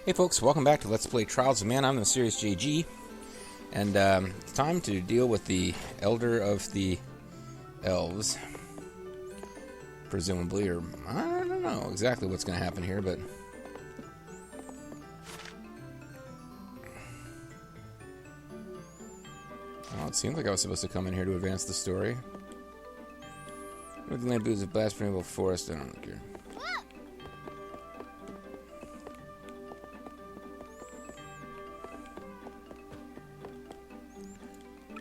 Hey folks, welcome back to Let's Play Trials of Mana. I'm the Serious JG, and it's time to deal with the Elder of the Elves. Presumably, or I don't know exactly what's going to happen here, but... Well, it seems like I was supposed to come in here to advance the story. With the land boots of Blast Rainbow Forest, I don't care.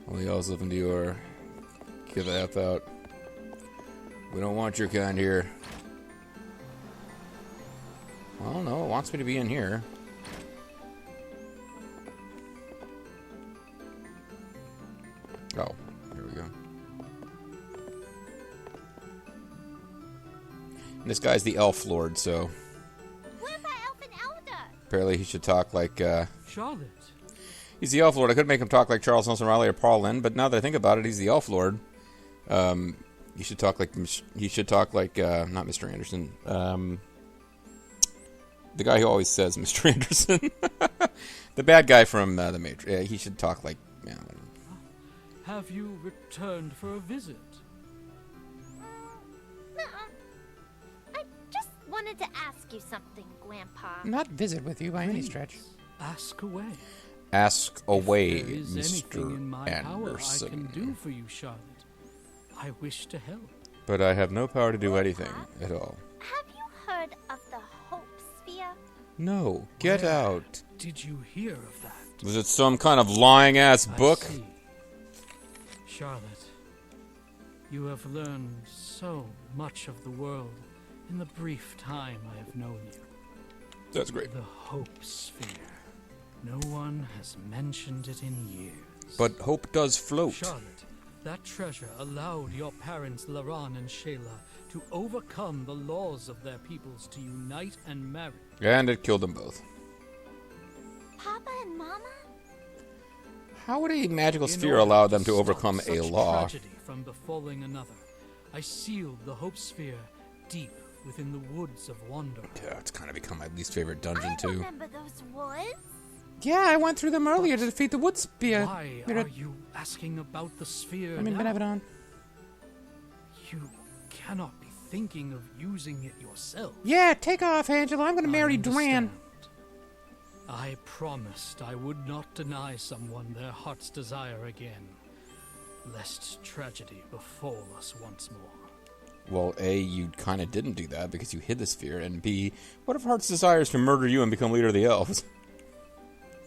All the elves live in Dior. Get the F out. We don't want your kind here. Well, no, it wants me to be in here. Oh, here we go. And this guy's the Elf Lord, so... What about Elfin Elder? Apparently he should talk like, Charlotte. He's the Elf Lord. I could make him talk like Charles Nelson Riley or Paul Lynde, but now that I think about it, he's the Elf Lord. He should talk like... not Mr. Anderson. The guy who always says Mr. Anderson. The bad guy from The Matrix. He should talk like... Yeah, Have you returned for a visit? I just wanted to ask you something, Grandpa. not visit with you by any stretch. Ask away. Ask away, If there is anything in my Mr. power I can Anderson. do for you, Charlotte, I wish to help. But I have no power to do anything at all. Have you heard of the Hope Sphere? No, get Where out. Did you hear of that? Was it some kind of lying-ass book? I see. Charlotte, you have learned so much of the world in the brief time I have known you. That's great. The Hope Sphere. No one has mentioned it in years. But hope does float. Charlotte, that treasure allowed your parents Laran and Shayla to overcome the laws of their peoples to unite and marry. And it killed them both. Papa and Mama? How would a magical In sphere order allow to them to stop overcome a such law? tragedy from befalling another, I sealed the Hope Sphere deep within the woods of Wonder. Yeah, it's kind of become my least favorite dungeon, I too. remember those woods. Yeah, I went through them earlier to defeat the wood spear. Why are you asking about the sphere now? Benevodon. You cannot be thinking of using it yourself. Yeah, take off, Angela. I'm going to I marry Duran. understand. I promised I would not deny someone their heart's desire again, lest tragedy befall us once more. Well, A, you kind of didn't do that because you hid the sphere, and B, what if Heart's desire is to murder you and become leader of the elves?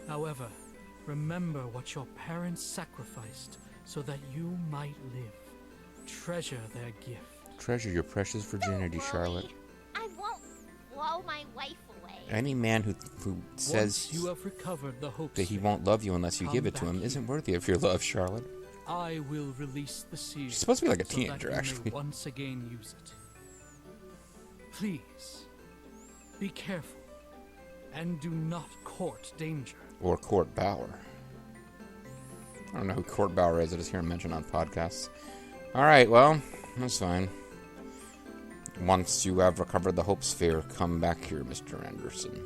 However, remember what your parents sacrificed so that you might live. Treasure their gift. Treasure your precious virginity, Don't Charlotte. worry. I won't blow my wife away. Any man who says Once you have recovered the Hope that he Sphere, won't love you unless you come give it to back him here. isn't worthy of your love, Charlotte. I will release the seal. She's supposed to be like a so teenager, that you actually. may once again use it. Please, be careful, and do not court danger. Or Court Bauer. I don't know who Court Bauer is. I just hear him mentioned on podcasts. Alright, well, that's fine. Once you have recovered the Hope Sphere, come back here, Mr. Anderson.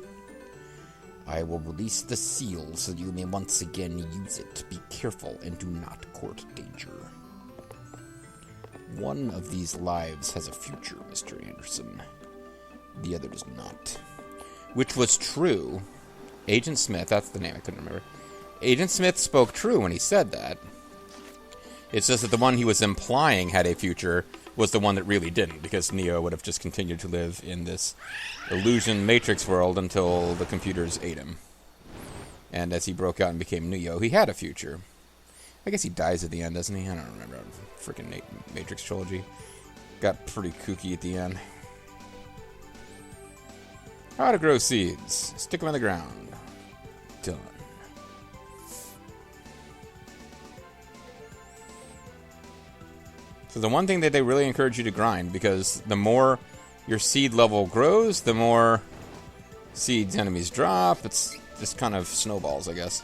I will release the seal so you may once again use it. Be careful and do not court danger. One of these lives has a future, Mr. Anderson. The other does not. Which was true. Agent Smith, that's the name I couldn't remember. Agent Smith spoke true when he said that. It's just that the one he was implying had a future was the one that really didn't, because Neo would have just continued to live in this illusion Matrix world until the computers ate him. And as he broke out and became Neo, he had a future. I guess he dies at the end, doesn't he? I don't remember. Freaking Matrix trilogy. Got pretty kooky at the end. How to grow seeds. Stick them in the ground. Done. So the one thing that they really encourage you to grind, because the more your seed level grows, the more seeds enemies drop. It's just kind of snowballs, I guess.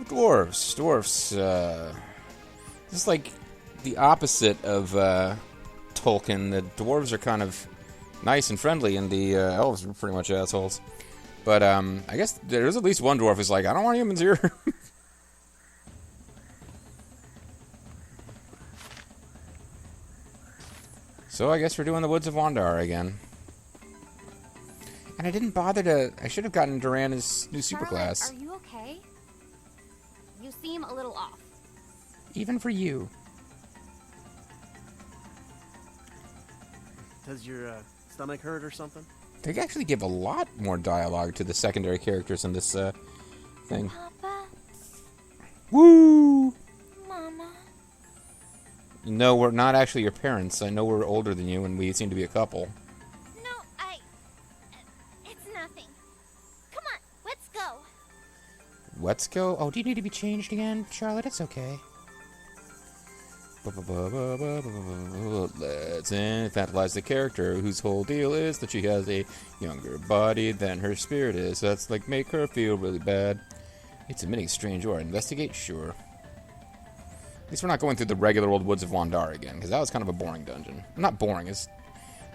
Dwarves. Just like the opposite of Tolkien, the dwarves are kind of nice and friendly, and the elves are pretty much assholes. But I guess there's at least one dwarf who's like, I don't want humans here. So I guess we're doing the Woods of Wandar again. And I didn't bother to... I should have gotten Duran his new superclass. Are you okay? You seem a little off. Even for you. Does your stomach hurt or something? They actually give a lot more dialogue to the secondary characters in this thing. Papa? Woo! Mama? No, we're not actually your parents. I know we're older than you, and we seem to be a couple. No, it's nothing. Come on, let's go. Let's go. Oh, do you need to be changed again, Charlotte? It's okay. Let's infantilize the character whose whole deal is that she has a younger body than her spirit is. So that's like make her feel really bad. It's admitting strange aura. Investigate? Sure. At least we're not going through the regular old Woods of Wandar again, because that was kind of a boring dungeon. Not boring, it's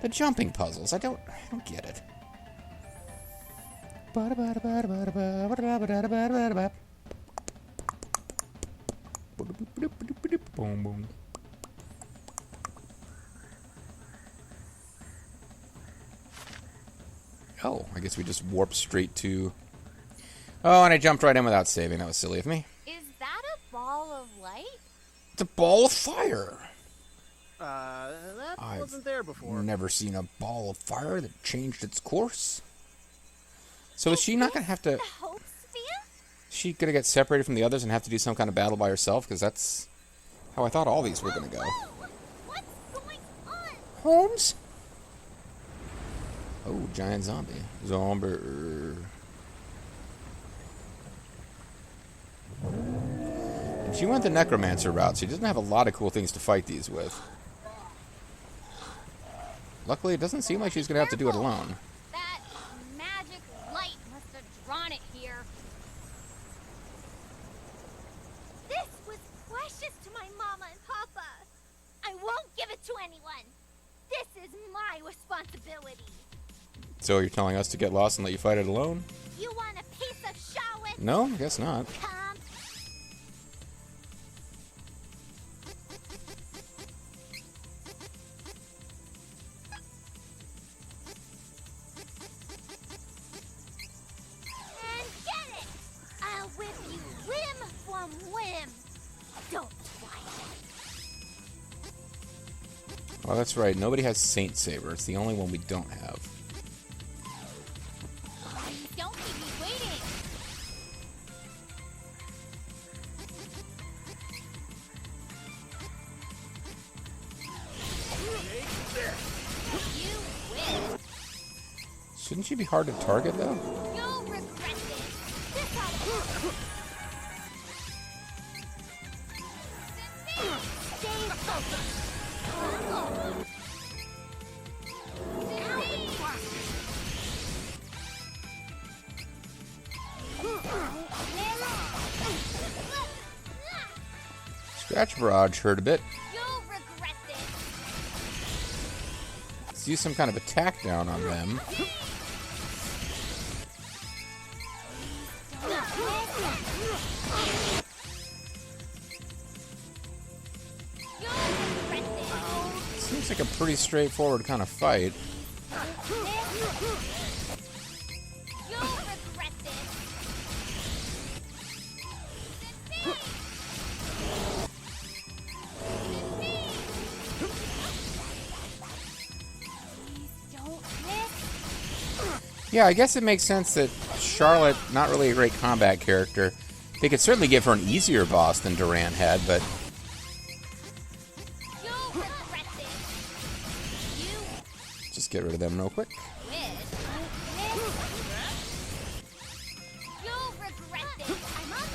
the jumping puzzles. I don't get it. Oh, I guess we just warped straight to... Oh, and I jumped right in without saving. That was silly of me. Is that a ball of light? It's a ball of fire. That I've wasn't there before. Never seen a ball of fire that changed its course. So is she not going to have to... The Hope Sphere? Is she going to get separated from the others and have to do some kind of battle by herself? Because that's how I thought all these were going to go. Whoa! What's going on? Holmes? Oh, giant zombie. Zombie. She went the necromancer route, so she doesn't have a lot of cool things to fight these with. Luckily, it doesn't seem like she's going to have to do it alone. That magic light must have drawn it here. This was precious to my mama and papa. I won't give it to anyone. This is my responsibility. So you're telling us to get lost and let you fight it alone? You want a piece of Shawit? No, I guess not. Come. And get it! I'll whip you limb from limb. Don't whine. Oh, that's right. Nobody has Saint Saber. It's the only one we don't have. Don't keep me waiting. You win. Shouldn't she be hard to target, though? You'll regret this. This ought Stay focused. Scratch Barrage hurt a bit. You'll regret this. Let's use some kind of attack down on them. You'll regret this. Seems like a pretty straightforward kind of fight. You'll regret this. Please don't miss. Yeah, I guess it makes sense that Charlotte, not really a great combat character. They could certainly give her an easier boss than Duran had, but You'll regret this. You just get rid of them real quick. You'll regret this. I'm on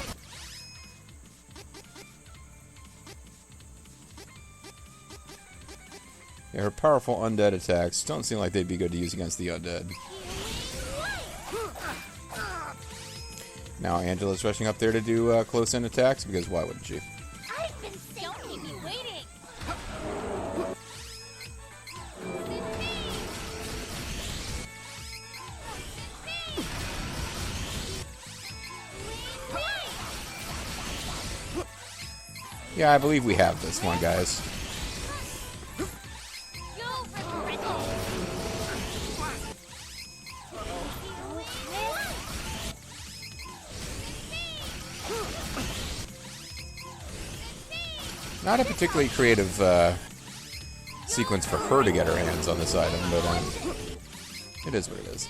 the... Yeah, her powerful undead attacks don't seem like they'd be good to use against the undead. Now Angela's rushing up there to do close-in attacks, because why wouldn't she? I've been saying, don't keep me waiting. Yeah, I believe we have this one, guys. You'll regret it. Not a particularly creative sequence for her to get her hands on this item, but it is what it is.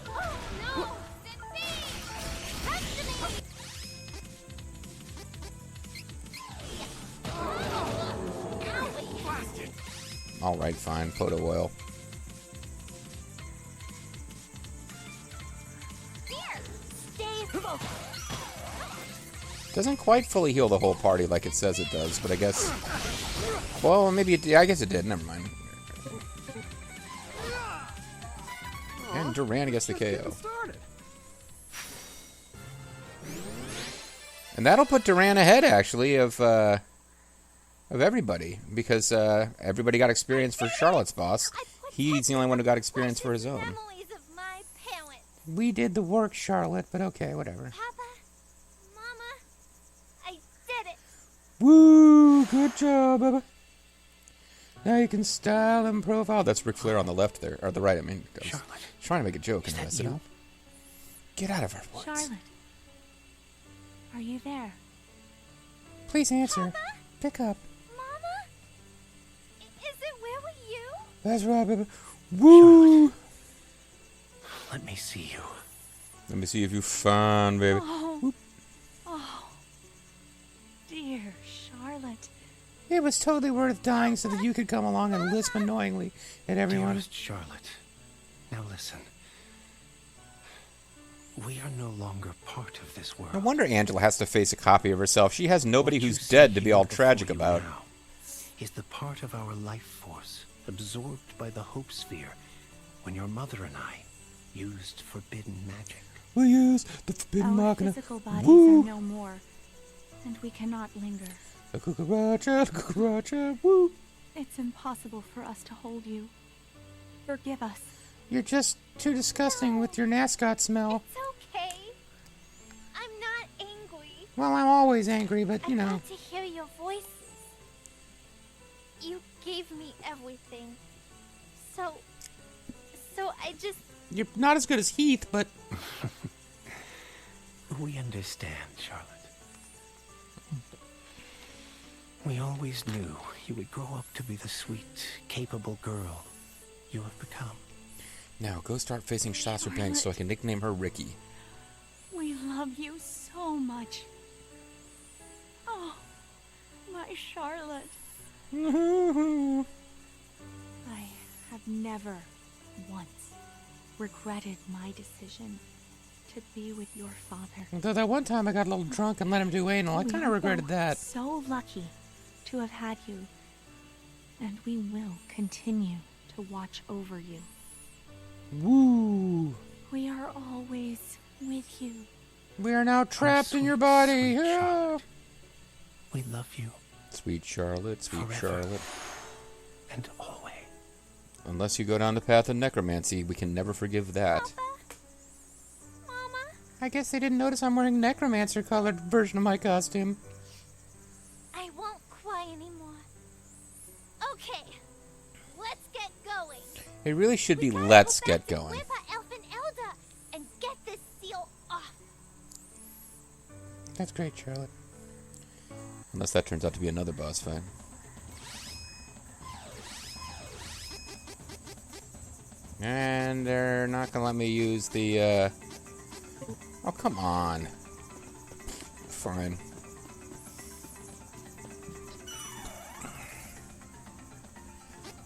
Oh no! Alright, fine. Photo oil. Stay focused. Doesn't quite fully heal the whole party like it says it does, but I guess... Well, maybe it did. I guess it did. Never mind. And Duran gets the KO. And that'll put Duran ahead, actually, of everybody. Because everybody got experience for Charlotte's boss. He's the only one who got experience for his own. Families of my parents. We did the work, Charlotte, but okay, whatever. Papa, Mama, I did it. Woo! Good job, Bubba. Now you can style and profile. That's Ric Flair on the left there. Or the right, I mean. I was trying to make a joke and mess it up. Get out of our woods. Charlotte, are you there? Please answer. Papa? Pick up. Mama? Is it really you? That's right, Bubba. Woo! Let me see you. Let me see if you fun, baby. Oh, oh, dear Charlotte. It was totally worth dying so that you could come along and lisp annoyingly at everyone. Dearest Charlotte, now listen. We are no longer part of this world. No wonder Angela has to face a copy of herself. She has nobody who's dead to be all tragic about. Now is the part of our life force absorbed by the hope sphere when your mother and I used forbidden magic. We use the forbidden Our machina. physical bodies Woo! are no more, and we cannot linger. The cucaracha, woo! It's impossible for us to hold you. Forgive us. You're just too disgusting with your mascot smell. It's okay. I'm not angry. Well, I'm always angry, but you I know. got to hear your voices. You gave me everything. So I just... You're not as good as Heath, but... We understand, Charlotte. We always knew you would grow up to be the sweet, capable girl you have become. Now, go start facing Shastra Banks so I can nickname her Ricky. We love you so much. Oh, my Charlotte. I have never once regretted my decision to be with your father. Though that one time I got a little drunk and let him do anal, I We kind of regretted were that. So lucky to have had you, and we will continue to watch over you. Woo! We are always with you. We are now trapped in sweet, your body. sweet Yeah. Charlotte. We love you Sweet Charlotte, sweet Forever. Charlotte. and always. Unless you go down the path of necromancy, we can never forgive that. Papa? Mama? I guess they didn't notice I'm wearing necromancer-colored version of my costume. I won't cry anymore. Okay. Let's get going. It really should be We gotta let's go back get to going. Grandpa Elf and Elda and get this seal off. That's great, Charlotte. Unless that turns out to be another boss fight. And they're not gonna let me use the, Oh, come on. Fine.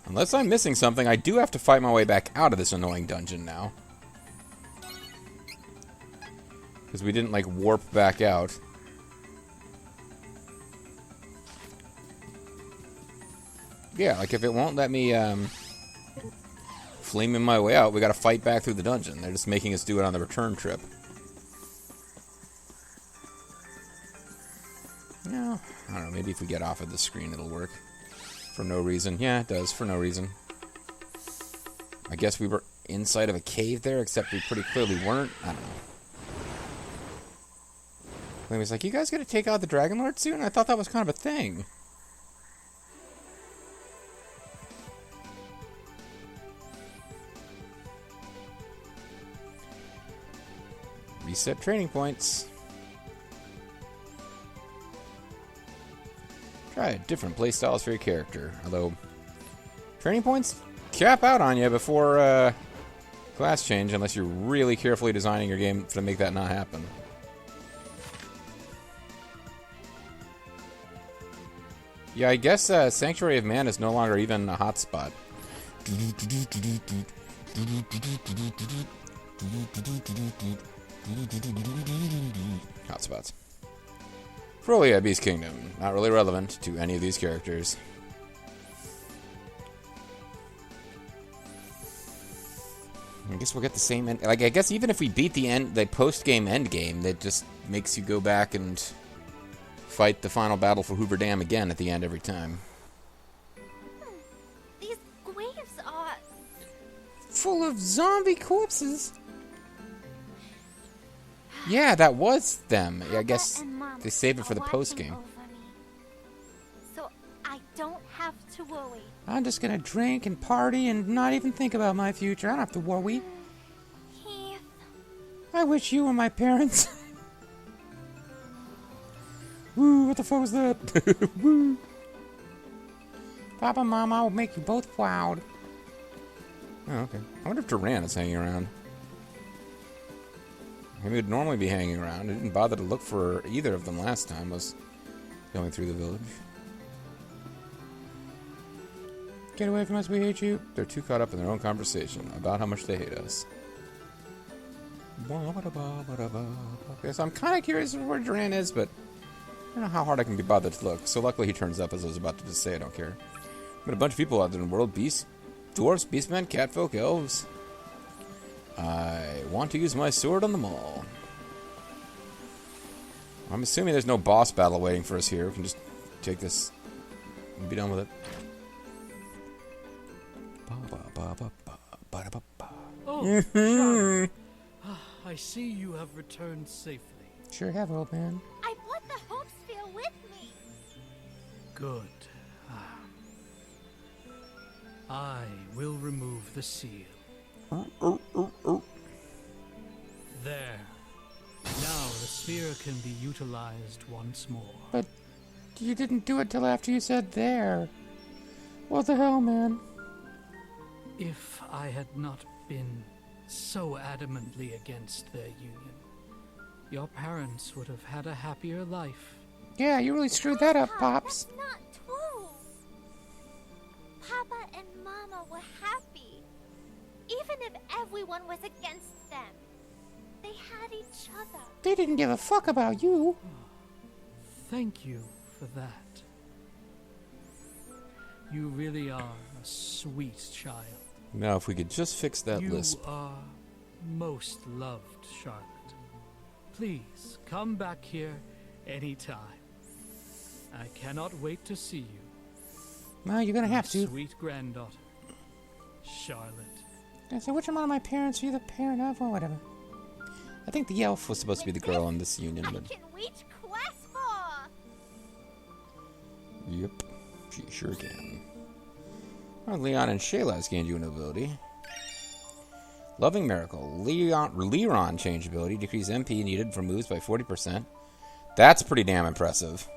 Unless I'm missing something, I do have to fight my way back out of this annoying dungeon now. Because we didn't, like, warp back out. Yeah, like, if it won't let me, flame in my way out, we gotta fight back through the dungeon. They're just making us do it on the return trip. No, I don't know, maybe if we get off of the screen it'll work. For no reason. Yeah, it does, for no reason. I guess we were inside of a cave there, except we pretty clearly weren't. I don't know. He was like, you guys gonna take out the Dragon Lord soon? I thought that was kind of a thing. Reset training points. Try different playstyles for your character. Although, training points cap out on you before class change unless you're really carefully designing your game to make that not happen. Yeah, I guess Sanctuary of Man is no longer even a hotspot. Hotspots. Frolia, Beast Kingdom. Not really relevant to any of these characters. I guess we'll get the same end. Like, I guess even if we beat the post-game end game, that just makes you go back and fight the final battle for Hoover Dam again at the end every time. These waves are full of zombie corpses. Yeah, that was them. I guess they saved it for the post game. So I don't have to worry. I'm just gonna drink and party and not even think about my future. I don't have to worry. Keith. I wish you were my parents. Woo, what the fuck was that? Woo. Papa, Mama, I will make you both proud. Oh, okay. I wonder if Duran is hanging around. He would normally be hanging around. I didn't bother to look for either of them last time. Was going through the village. Get away from us, we hate you. They're too caught up in their own conversation about how much they hate us. Okay, so I'm kind of curious where Duran is, but I don't know how hard I can be bothered to look. So luckily he turns up, as I was about to just say. I don't care. But a bunch of people out there in the world. Beasts, dwarves, beastmen, catfolk, elves. I want to use my sword on them all. I'm assuming there's no boss battle waiting for us here. We can just take this and be done with it. Oh, Charlotte. I see you have returned safely. Sure have, old man. I brought the Hope Sphere with me. Good. I will remove the seal. There. Now the sphere can be utilized once more. But you didn't do it till after you said there. What the hell, man? If I had not been so adamantly against their union, your parents would have had a happier life. Yeah, you really screwed that up, Pops. That's not true. Papa and Mama were happy. Even if everyone was against them, they had each other. They didn't give a fuck about you. Thank you for that. You really are a sweet child. Now, if we could just fix that lisp. You are most loved, Charlotte. Please, come back here anytime. I cannot wait to see you. Well, you're gonna have to. Sweet granddaughter, Charlotte. I said, which one of my parents are you the parent of? Or whatever. I think the elf was supposed to be the girl in this union, I but... can reach Quest 4. Yep, she sure can. Well, Leon and Shayla has gained you an ability. Loving Miracle. Leron change ability. Decrease MP needed for moves by 40%. That's pretty damn impressive.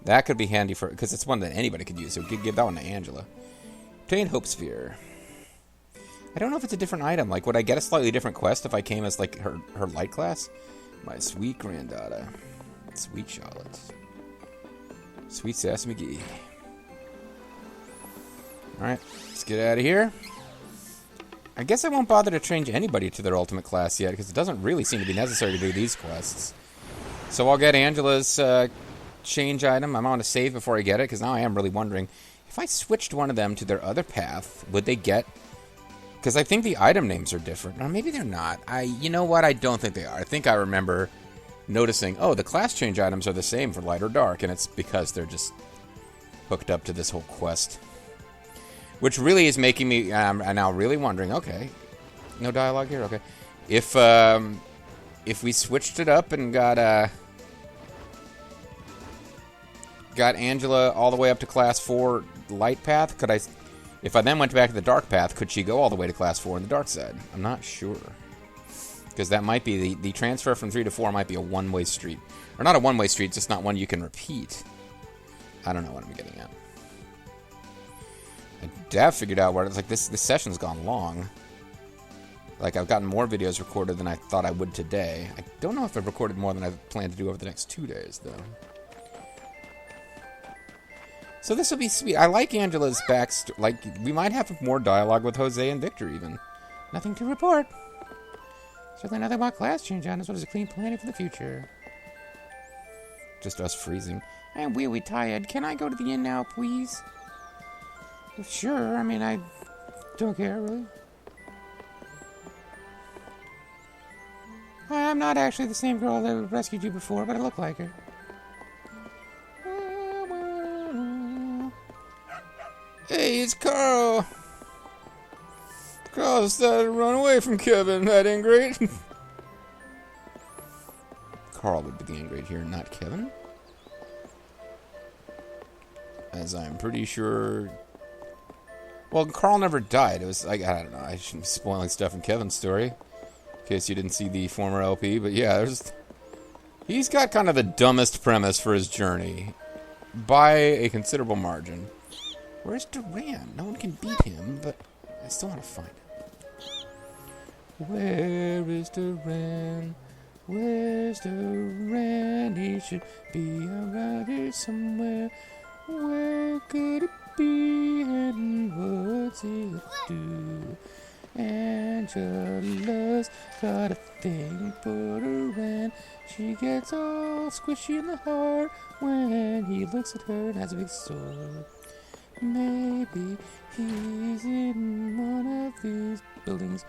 That could be handy for... because it's one that anybody could use, so give that one to Angela. Obtain Hope Sphere. I don't know if it's a different item. Like, would I get a slightly different quest if I came as, like, her light class? My sweet granddaughter. Sweet Charlotte. Sweet Sass McGee. Alright, let's get out of here. I guess I won't bother to change anybody to their ultimate class yet, because it doesn't really seem to be necessary to do these quests. So I'll get Angela's change item. I'm on to save before I get it, because now I am really wondering, if I switched one of them to their other path, would they get... because I think the item names are different. Or maybe they're not. You know what? I don't think they are. I think I remember noticing, oh, the class change items are the same for light or dark, and it's because they're just hooked up to this whole quest. Which really is making me now really wondering, okay, no dialogue here? Okay. If we switched it up and got got Angela all the way up to Class 4 light path, could I... If I then went back to the dark path, could she go all the way to Class 4 in the dark side? I'm not sure. Because that might be... The transfer from 3 to 4 might be a one-way street. Or not a one-way street, it's just not one you can repeat. I don't know what I'm getting at. Dav figured out where it's like this session's gone long. Like, I've gotten more videos recorded than I thought I would today. I don't know if I've recorded more than I plan to do over the next 2 days, though. So this will be sweet. I like Angela's backstory. Like, we might have more dialogue with Jose and Victor, even. Nothing to report. Certainly nothing about class change on as well as a clean planning for the future. Just us freezing. I'm really tired. Can I go to the inn now, please? Sure. I mean, I don't care, really. I'm not actually the same girl that rescued you before, but I look like her. Hey, it's Carl. Carl decided to run away from Kevin. That ain't great. Carl would be the ingrate here, not Kevin. As I'm pretty sure... Well, Carl never died. It was like, I don't know. I shouldn't be spoiling stuff in Kevin's story. In case you didn't see the former LP. But yeah, he's got kind of the dumbest premise for his journey. By a considerable margin. Where's Duran? No one can beat him, but I still want to find him. Where is Duran? Where's Duran? He should be around here somewhere. Where could it be and what's he do? Angela's got a thing for Duran. She gets all squishy in the heart when he looks at her and has a big sword. Maybe he's in one of these buildings.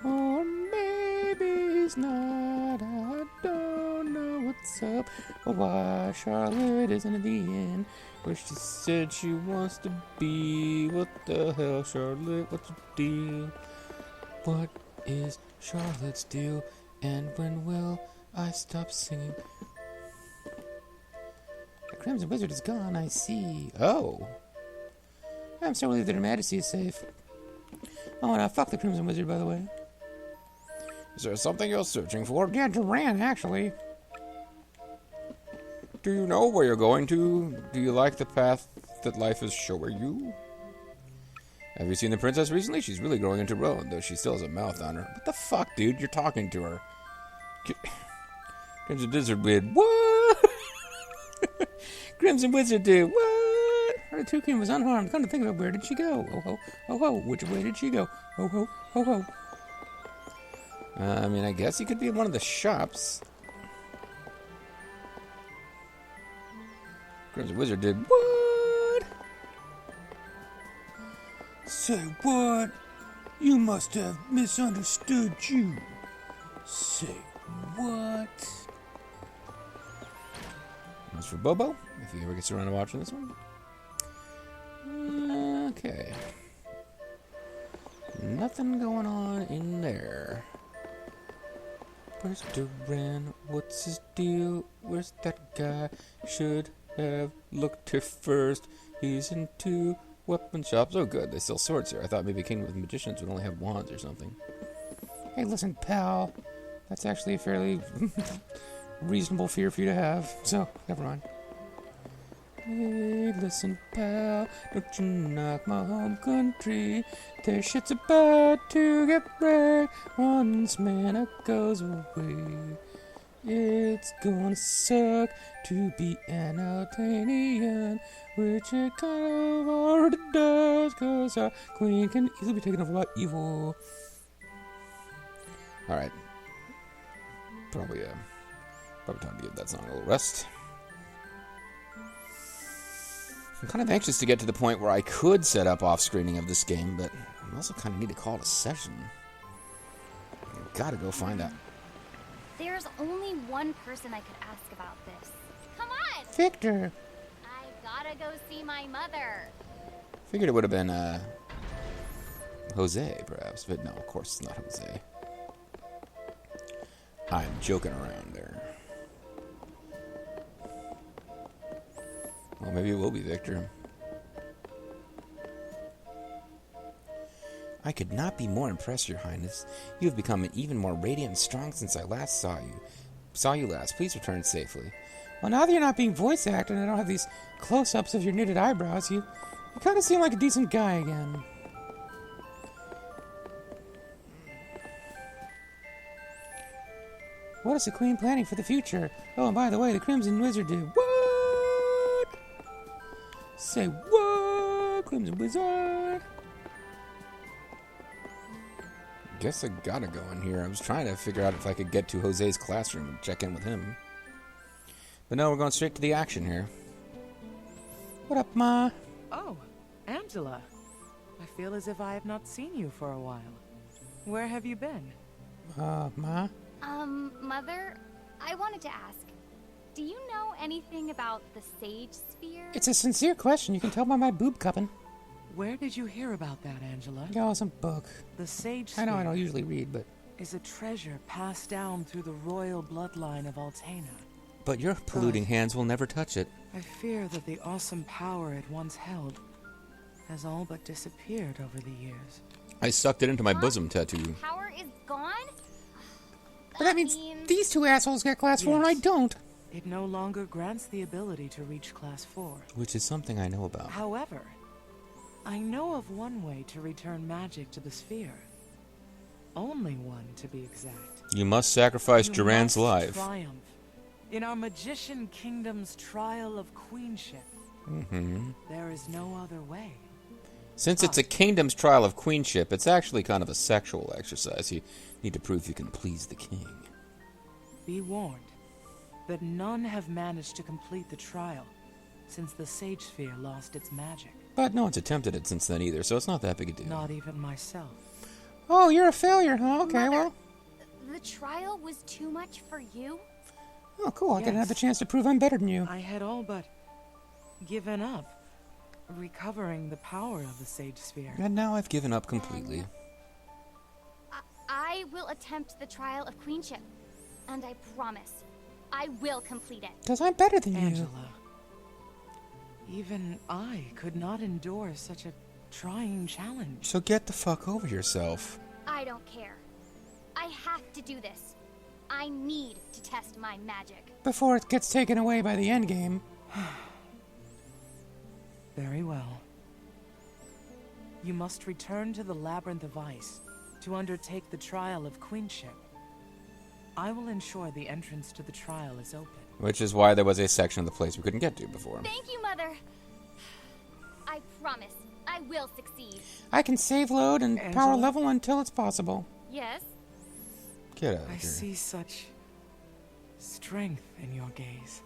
Or maybe he's not. I don't know what's up. Or why Charlotte isn't in the inn where she said she wants to be. What the hell, Charlotte? What's your deal? What is Charlotte's deal? And when will I stop singing? The Crimson Wizard is gone, I see. Oh. I'm so relieved that Her Majesty is safe. Oh, now fuck the Crimson Wizard, by the way. Is there something you're searching for? Yeah, Duran, actually. Do you know where you're going to? Do you like the path that life is showing you? Have you seen the princess recently? She's really growing into Rowan, though she still has a mouth on her. What the fuck, dude? You're talking to her. Crimson Wizard did what? Crimson Wizard did what? Her toucan was unharmed. Come to think of it, where did she go? Oh ho, oh ho. Which way did she go? Oh ho, oh ho. I mean, I guess he could be in one of the shops. Crimson Wizard did what? Say what? You must have misunderstood you. Say what? That's for Bobo, if he ever gets around to watching this one. Okay. Nothing going on in there. Where's Duran? What's his deal? Where's that guy? Should have looked here first. He's into weapon shops. Oh good, they sell swords here. I thought maybe King with Magicians would only have wands or something. Hey listen, pal. That's actually a fairly reasonable fear for you to have. So, never mind. Hey, listen, pal, don't you knock my home country. Their shit's about to get wrecked once mana goes away. It's gonna suck to be an Altanian, which it kind of already does, cause our queen can easily be taken over by evil. Alright. Probably time to give that song a little rest. I'm kind of anxious to get to the point where I could set up off-screening of this game, but I also kind of need to call it a session. I've got to go find that. There's only one person I could ask about this. Come on! Victor! I gotta go see my mother. Figured it would have been, Jose, perhaps, but no, of course it's not Jose. I'm joking around there. Well, maybe it will be Victor. I could not be more impressed, Your Highness. You have become even more radiant and strong since I last saw you. Please return safely. Well, now that you're not being voice acted and I don't have these close-ups of your knitted eyebrows, you kind of seem like a decent guy again. What is the Queen planning for the future? Oh, and by the way, the Crimson Wizard did what? Say what? Crimson Wizard? Guess I gotta go in here. I was trying to figure out if I could get to Jose's classroom and check in with him. But no, we're going straight to the action here. What up, Ma? Oh, Angela. I feel as if I have not seen you for a while. Where have you been? Ma? Mother, I wanted to ask, do you know anything about the Sage Sphere? It's a sincere question. You can tell by my boob cupping. Where did you hear about that, Angela? Oh, some book. The Sage I Sphere don't usually read, but... is a treasure passed down through the royal bloodline of Altena. But your polluting hands will never touch it. I fear that the awesome power it once held has all but disappeared over the years. I sucked it into my bosom tattoo. Power is gone? But that means these two assholes get class 4 and I Yes. don't. It no longer grants the ability to reach Class 4. Which is something I know about. However, I know of one way to return magic to the sphere. Only one, to be exact. You must sacrifice You Duran's must life. triumph in our Magician Kingdom's trial of queenship. There is no other way. Since it's a kingdom's trial of queenship, it's actually kind of a sexual exercise. You need to prove you can please the king. Be warned that none have managed to complete the trial since the Sage Sphere lost its magic. But no one's attempted it since then either, so it's not that big a deal. Not even myself. Oh, you're a failure, huh? Okay, Mother, well. The trial was too much for you? Oh, cool. I didn't have the Yes. chance to prove I'm better than you. I had all but given up recovering the power of the Sage Sphere. And now I've given up completely. I will attempt the trial of queenship, and I promise I will complete it. Because I'm better than you. Angela, even I could not endure such a trying challenge. So get the fuck over yourself. I don't care. I have to do this. I need to test my magic. Before it gets taken away by the endgame. Very well. You must return to the Labyrinth of Ice to undertake the trial of queenship. I will ensure the entrance to the trial is open. Which is why there was a section of the place we couldn't get to before. Thank you, Mother. I promise I will succeed. I can save load and power Angela? level until it's possible. Yes? Get out of I here. see such strength in your gaze,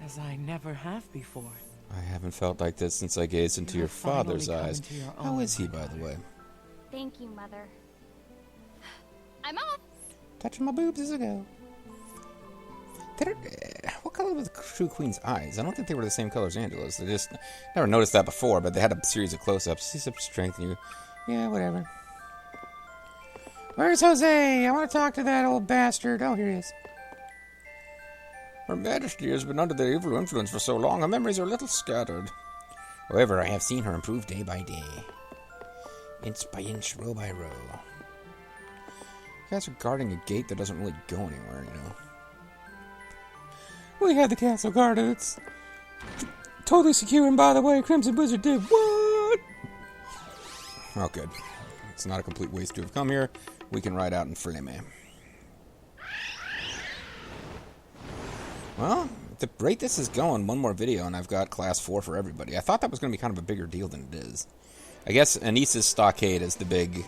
as I never have before. I haven't felt like this since I gazed into You your have finally father's come eyes. into your How own, is he, my by the daughter. way? Thank you, Mother. I'm off. Touching my boobs as I go. What color were the true queen's eyes? I don't think they were the same color as Angela's. I just never noticed that before, but they had a series of close-ups. See some strength in you. Yeah, whatever. Where's Jose? I want to talk to that old bastard. Oh, here he is. Her Majesty has been under the evil influence for so long, her memories are a little scattered. However, I have seen her improve day by day. Inch by inch, row by row. You guys are guarding a gate that doesn't really go anywhere, you know. We had the castle guarded. It's totally secure, and by the way, Crimson Wizard did what? Oh, good. It's not a complete waste to have come here. We can ride out in Flame. Well, at the rate this is going, one more video and I've got Class 4 for everybody. I thought that was going to be kind of a bigger deal than it is. I guess Anissa's Stockade is the big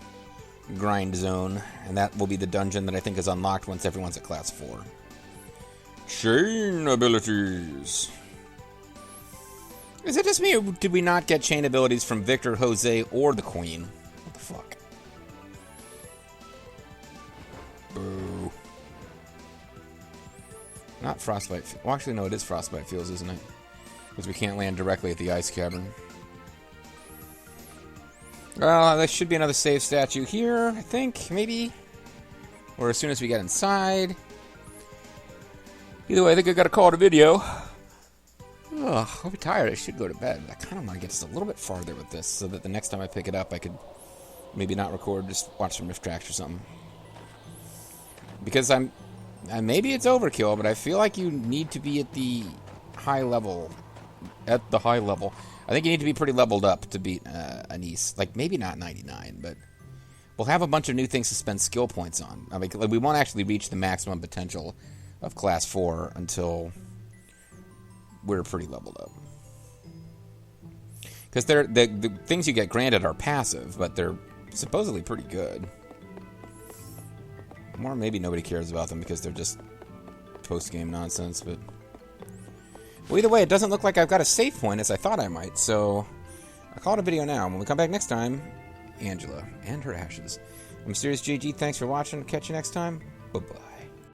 grind zone, and that will be the dungeon that I think is unlocked once everyone's at Class 4. Chain abilities. Is it just me, or did we not get chain abilities from Victor, Jose, or the Queen? What the fuck? Boo. Not Frostbite. Well, actually, no, it is Frostbite Fields, isn't it? Because we can't land directly at the ice cavern. Well, there should be another save statue here, I think, maybe. Or as soon as we get inside. Either way, I think I gotta call it a video. Ugh, I'll be tired. I should go to bed. I kind of want to get just a little bit farther with this so that the next time I pick it up, I could maybe not record, just watch some riff tracks or something. Because maybe it's overkill, but I feel like you need to be at the high level. At the high level. I think you need to be pretty leveled up to beat Anise. Like, maybe not 99, but we'll have a bunch of new things to spend skill points on. I mean, we won't actually reach the maximum potential of Class 4 until we're pretty leveled up. Because the things you get granted are passive, but they're supposedly pretty good. Or maybe nobody cares about them because they're just post-game nonsense, but... Well, either way, it doesn't look like I've got a save point as I thought I might, so I'll call it a video now. When we come back next time, Angela and her ashes. I'm Mysterious JG. Thanks for watching. Catch you next time. Bye-bye.